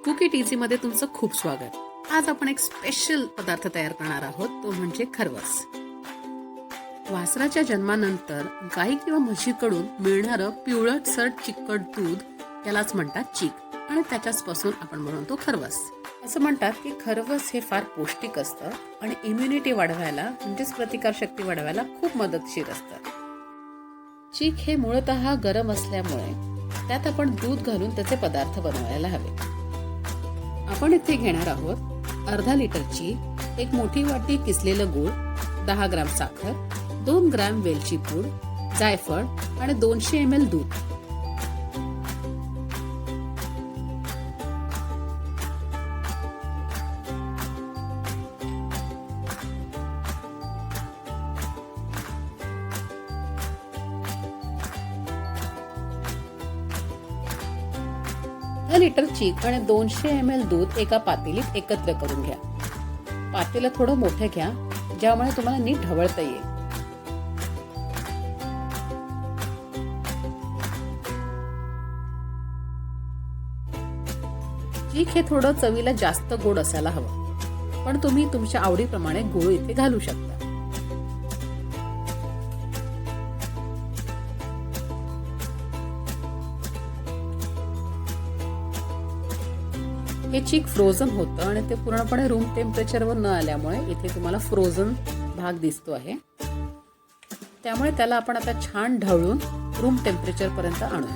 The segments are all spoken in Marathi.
कुक इट इझी मध्ये तुमचं खूप स्वागत। आज आपण एक स्पेशल पदार्थ तयार करणार आहोत, तो म्हणजे खरवस। वासराच्या जन्मानंतर गाई किंवा म्हशीकडून मिळणारं पिवळटसर चिकट दूध यालाच म्हणतात चीक, आणि त्याच्यापासून आपण बनवतो खरवस। असं म्हणतात की खरवस हे फार पौष्टिक असतं आणि इम्युनिटी वाढवायला म्हणजेच प्रतिकारशक्ती वाढवायला खूप मदतशीर असतं। चीक हे मूळतः गरम असल्यामुळे त्यात आपण दूध घालून त्याचे पदार्थ बनवायला हवे। आपण इथे घेणार आहोत अर्धा लिटर चीक, एक मोठी वाटी किसलेलं गूळ, 10 ग्राम साखर, 2 ग्राम वेलची पूड, जायफळ आणि 200 ml दूध। लिटर चीक आणि 200 ml दूध एका पातेलीत एकत्र करून घ्या। पातेलं थोडं मोठं घ्या, ज्यामुळे तुम्हाला नीट ढवळता येईल। चीक हे थोडं चवीला जास्त गोड असायला हवं, पण तुम्ही तुमच्या आवडीप्रमाणे गूळ इथे घालू शकता। हे चीक फ्रोझन होतं आणि ते पूर्णपणे रूम टेम्परेचरवर न आल्यामुळे इथे तुम्हाला फ्रोझन भाग दिसतो आहे। त्यामुळे त्याला आपण आता छान ढवळून रूम टेम्परेचर पर्यंत आणू।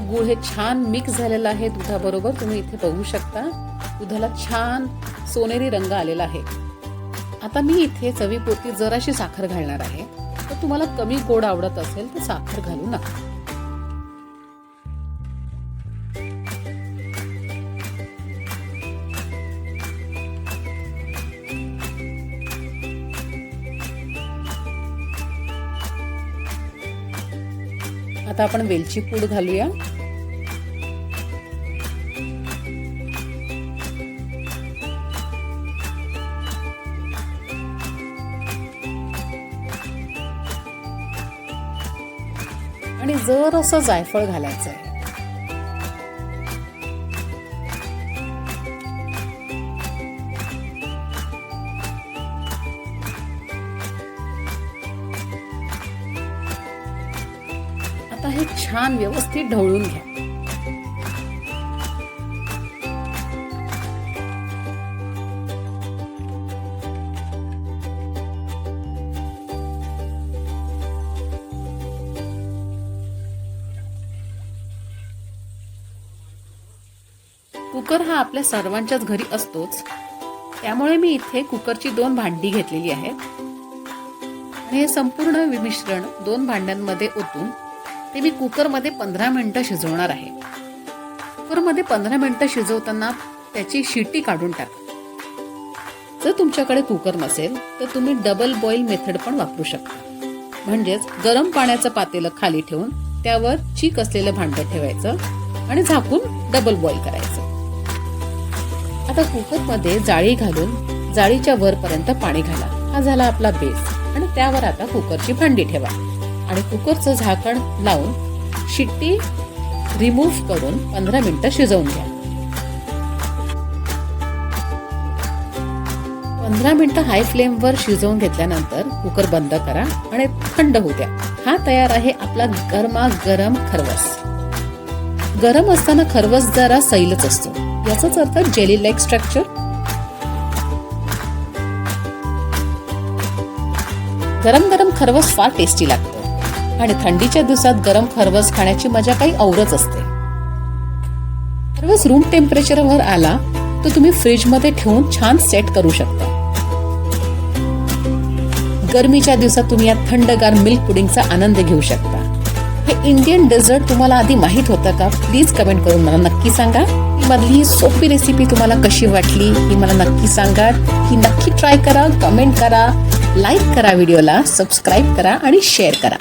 गूळ हे छान मिक्स झालेलं आहे दुधाबरोबर। तुम्ही इथे बघू शकता दुधाला छान सोनेरी रंग आलेला आहे। आता मी इथे चवीपुरती जराशी साखर घालणार आहे। तर तुम्हाला कमी गोड आवडत असेल तर साखर घालू नका। आता आपण वेलची पूड घालूया। आणि जरासं जायफळ घालायचं आहे। आता हे छान व्यवस्थित ढवळून घ्या। कुकर हा आपल्या सर्वांच्याच घरी असतोच, त्यामुळे मी इथे कुकरची 2 भांडी घेतलेली आहेत आणि हे संपूर्ण मिश्रण 2 भांड्यांमध्ये ओतून ते मी कुकरमध्ये 15 मिनिटं शिजवणार आहे। कुकरमध्ये 15 मिनिटं शिजवताना त्याची शिटी काढून टाका। जर तुमच्याकडे कुकर नसेल तर तुम्ही डबल बॉईल मेथड पण वापरू शकता। म्हणजेच गरम पाण्याचं पातेलं खाली ठेवून त्यावर चीक असलेलं भांडं ठेवायचं आणि झाकून डबल बॉईल करायचं। आता कुकरमध्ये जाळी घालून जाळीच्या वरपर्यंत पाणी घाला। हा झाला आपला बेस, आणि त्यावर आता कुकरची भांडी ठेवा आणि कुकरचं झाकण लावून शिट्टी रिमूव्ह करून 15 मिनिटं शिजवून घ्या। 15 मिनिटं हाय फ्लेमवर शिजवून घेतल्यानंतर कुकर बंद करा आणि थंड होऊ द्या। हा तयार आहे आपला गरमागरम खरवस। गरम असताना खरवस जरा सैलच असतो, याचाच अर्थ जेली लाईक स्ट्रक्चर। गरम गरम खरवस फार टेस्टी लागतो आणि थंडीच्या दिवसात गरम खरवस खाण्याची मजा काही औरच असते। खरवस रूम टेम्परेचरवर आला तर तुम्ही फ्रीज मध्ये ठेवून छान सेट करू शकता। गरमीच्या दिवसात तुम्ही या थंडगार मिल्क पुडिंगचा आनंद घेऊ शकता। हे इंडियन डेझर्ट तुम्हाला आधी माहित होतं का? प्लीज कमेंट करून मला नक्की सांगा। ही मधली सोपी रेसिपी तुम्हाला कशी वाटली ही मला नक्की सांगा। ही नक्की ट्राय करा, कमेंट करा, लाईक करा, व्हिडिओला सबस्क्राईब करा आणि शेअर करा।